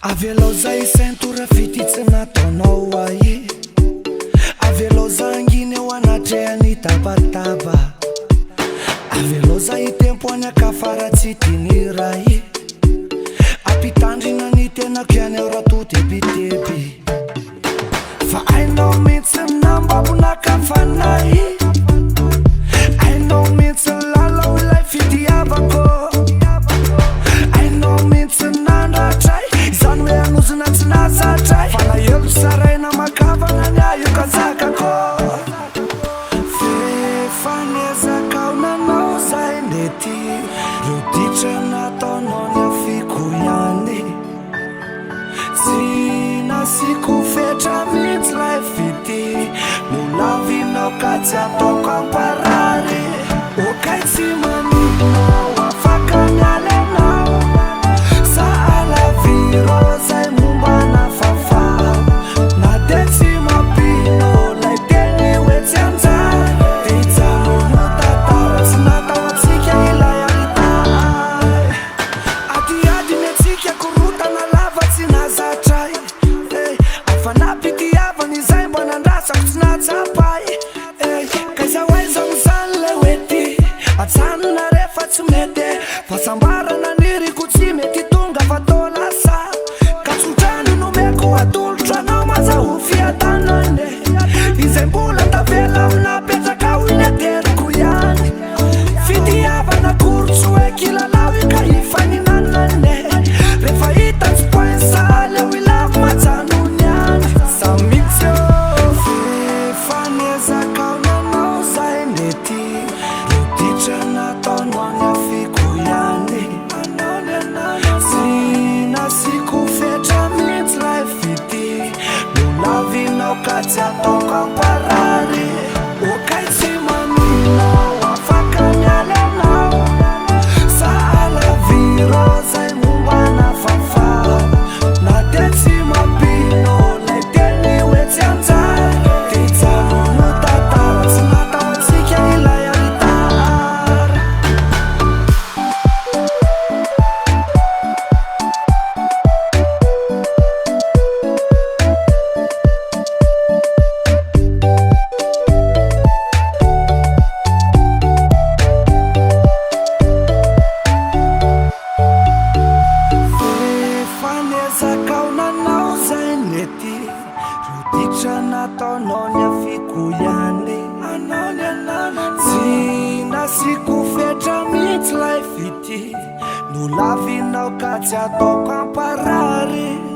Aveloza isentura fitice natonao ai Aveloza angine wanatrea ni tabataba Aveloza itempo anyaka faratsitinirai Apitandrina ni tena kiane ratutebitebi Fa ainao mihitsy nambabona kafanay Ainao mihitsy lalao ilay fitiavako Ainao mihitsy nandratray Izany hoe anozona tsy nazatray Fa na elo saraina makavana ny aiokanjakako Fefanezakao nanao zay ndety Reo ditra nataonao ny afiko ihany Tsy nasiko fetra mihitsy lay fity No lavinao ka tsy ataoko amparary Okay tsy maninao afaka mialenao Sa alaviro zay momba na fafao Na de tsy mapino lay teny hoe tsy anjary De hijanona tatara tsy natao atsika ilay aritay Adiadiny atsika korotana lava tsy nazatray Afanapitiavana izay mba nandrasako tsy natsapay Kaiza hoaiza mizany le hoety Atsanona rehefa tsy mety Fahasambarana niriko tsy mety tonga fa tao lasa Ka tsodrany nomeko atolotra anao mazaho fiadanane Izay mbola tavela aminapetraka ho inateriko ihany Fitiavana kory tsy hoe kilalao ika hifaninanane Rehefa hita tsy poinsa leo ilavo majanony any Samitsy Fefanezakao nanao zay mety Reo ditra nataonao ny afiko ihany Tsy nasiko fetra mihitsy lay fity No lavinao ka tsy ataoko amparary Okay tsy maninao afaka mialenao Sa alaviro zay momba na fafao Na de tsy mapino lay teny hoe tsy anjary De hijanona tatara tsy natao atsika ilay aritara Fefanezakao nanao zay mety Reo ditra nataonao ny afiko ihany Tsy nasiko fetra mihitsy lay fity No lavinao ka tsy ataoko amparary